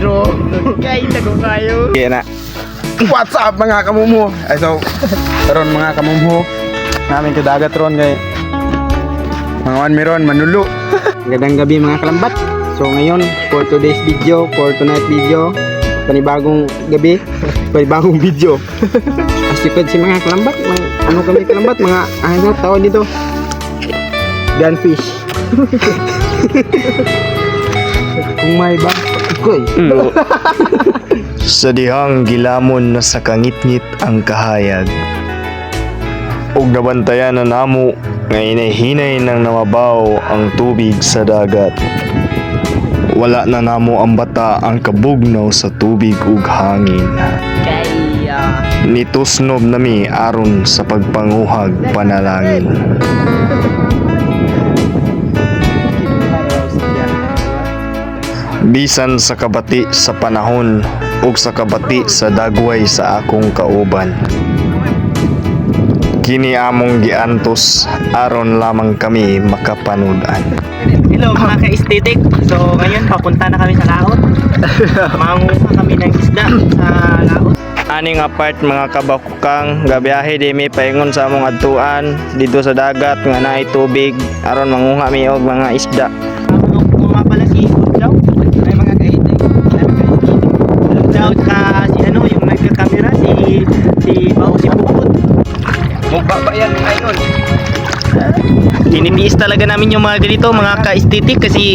bro. Kaita ko kayo. Okay na. What's up mga kamumho? Ay so, ron mga kamumho. Namin to dagat ron kay mga wan meron manulu. Magandang gabi mga kalambat. So ngayon, for today's video, for tonight video, panibagong gabi, panibagong video. As you can see mga kalambat, ano kami kalambat, mga ano tawag dito? Gunfish. Kung may ba? Koy. Sa dihang gilamon na sa kangitngit ang kahayag. Ug nabantayan na namo nga hinay ng namabaw ang tubig sa dagat. Wala na namo ang bata ang kabugnaw sa tubig ug hangin. Nitusnob nami aron sa pagpanguhag panalangin. Bisan sa kabati sa panahon ug sa kabati sa dagway sa akong kauban. Kini among giantos aron lamang kami makapanudan. Hello mga ka-estetik. So ngayon papunta na kami sa laot. Mangunguha kami ng isda sa laot. Aning apart mga kabakukang gabiyahe di mi paingon sa among adtuan dito sa dagat nga naay tubig aron manguha mi og mga isda. Pala si Udlaw. Ay mga ka-estetik. Udlaw ka si ano yung nagka-camera si Bao si Puput. Magbabayan ngayon. Tinitiis talaga namin yung mga ganito mga ka-estetik kasi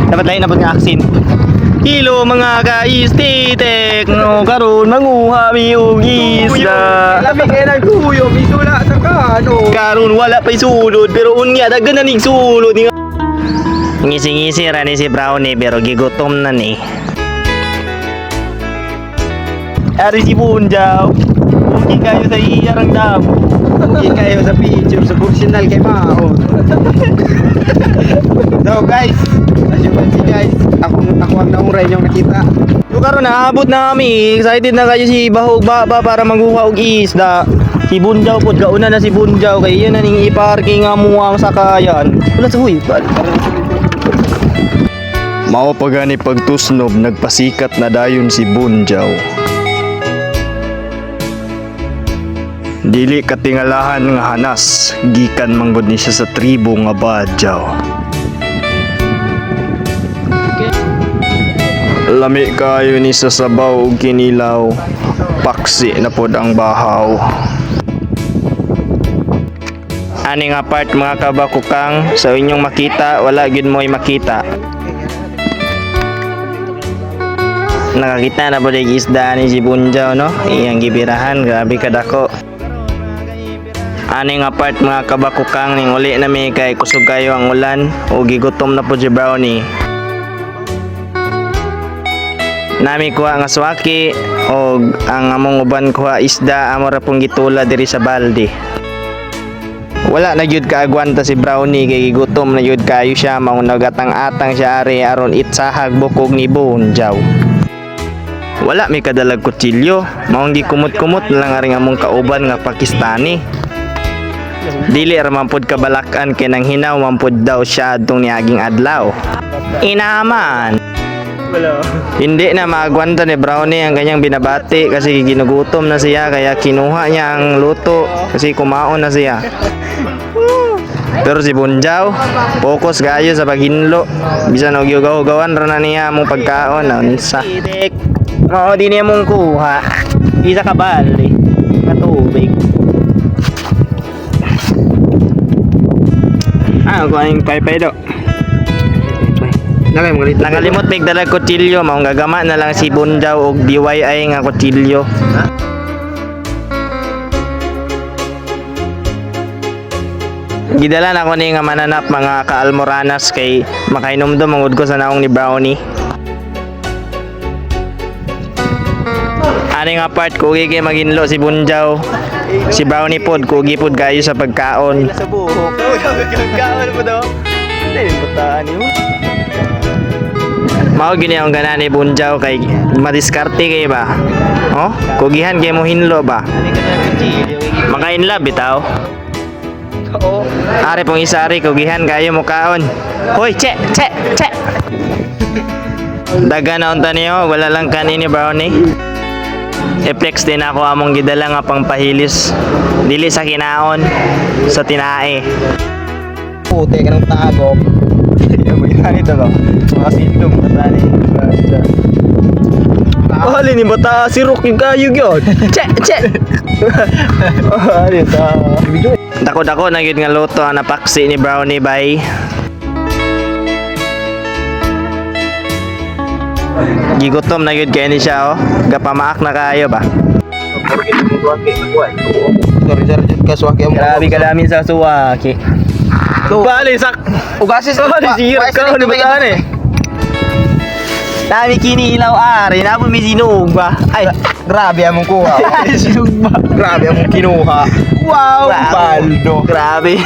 dapat lain na nga aksin. Hello mga ka-estetik, no karon manguha mi og isda. Labi kayo nagkuyo, misula sa kano. Karon wala pa sulod pero unya daghan na ning sulod nga. Ngisi-ngisi ra ni si Brownie pero gigutom na ni. Ari si Bunjaw. Ugi kayo sa iyarang damo. Hindi kayo sa picture, sa professional kay Mao. So guys, as you can see guys, ako ang nauray yung nakita. So karon naabot na kami. Excited na kayo si Bahog Baba para maghuha og isda. Si Bunjaw pod gauna na si Bunjaw kay yun na ning i-parking nga mo ang sakayan. Wala sa huy. Mao pa gani pagtusnob nagpasikat na dayon si Bunjaw. Dili katingalahan nga hanas, gikan manggod ni siya sa tribo nga Badyaw. Lami kayo ni sa sabaw ug kinilaw, paksi na pod ang bahaw. Aning apart mga kabakukang sa inyong makita, wala gid mo'y makita. Nakakita na po yung isda ni si Bunjaw, no? Iyang gibirahan, grabe kadako. Aning apart mga kabakukang ning uli na mi kay kusog kayo ang ulan o gigutom na po si Brownie. Nami kuha nga swaki o ang among uban kuha isda amo ra pong gitula diri sa balde. Wala na gyud kaagwanta si Brownie kay gigutom na gyud kayo siya mao nagatang-atang siya ari aron itsahag bukog ni Bunjaw. Wala may kadalag kutsilyo, maong gikumot-kumot lang aring among kauban nga Pakistani. Dili ra man pod kabalakan kay nang hinaw man pod daw siya adtong niaging adlaw. Inaman. Hindi na maagwanta ni Brownie ang kanyang binabati kasi ginugutom na siya kaya kinuha niya ang luto kasi kumaon na siya. Pero si Bunjaw, focus gayo sa paghinlo. Bisan og yugaw-gawan ra na niya among pagkaon unsa. Mao din niya mong kuha. Isa ka bali nga tubig. Ako ang paypay do. Nakalimot pig dalag kutsilyo, maong gagama na lang si Bunjaw og DIY nga kutsilyo. Gidala na ko ni nga mananap mga kaalmoranas kay makainomdom mangud ko sa naong ni Brownie. Ani nga part kugi kay maginlo si Bunjaw. Si Brownie pod kugi pod kayo sa pagkaon. Sa buhok. Pagkaon mo daw. Dili butaan yo. Mao gini ang ganan ni Bunjaw kay madiskarte kay ba. Oh, kugihan kay mo hinlo ba. Makainlab bitaw. Oo. Ari pong isari kugihan kayo mo kaon. Hoy, che. Daga na unta niyo, wala lang kanini brownie. E-flex din ako among gidala nga pangpahilis. Dili sa kinaon, sa tinae. Puti ka ng tago. May ito ba? Mga sindom katani. Hali ni bata si Rocky kayo gyud. Che. Ano ito? Dako-dako na gyud nga luto ang napaksi ni brownie bay. Gigutom na gyud kay ni siya oh. Gapamaak na kayo ba? Sorry sir, kaswaki ang Grabe ka namin sa suwaki. Bali sak. Ugasis. Sir ka ni bata ni. Dami kinilaw ari na po may sinog ba? Ay, Grabe among kuha. sinog ba? Grabe among kinuha. Wow, baldo. Grabe.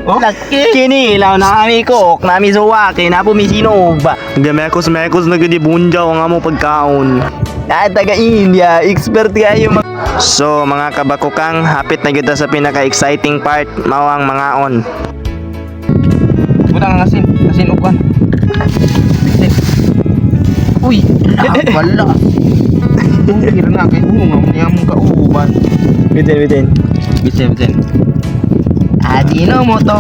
Oh? Laki. Kinilaw na kami cook, nami suwaki, na po may sinog ba? Gamekos na gudi bunjaw ang amo pagkaon. Dahil taga India, expert kayo So mga kabakukang, hapit na kita sa pinaka-exciting part, mawang mga on. Budang asin ugwan. Uy, wala. Kira na kay bunga niya mong kauban. Bitin. Bisen. Adino mo to.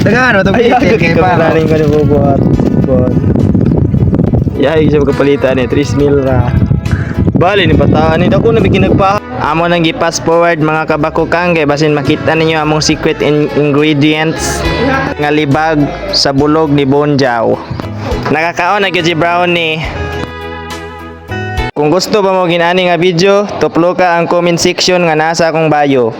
Taga ano to? Kay paraning ko na bubuhat. Yahay siya magkapalitan eh, 3 mil ra. Bali ni bataan ni dako na bigin nagpa. Amo nang gi-fast forward mga kabakukang kay basin makita ninyo among secret ingredients nga libag sa bulog ni Bonjaw. Nakakaon na gyud si brownie. Kung gusto pa mo ginani nga video, tuplo ka ang comment section nga nasa akong bio.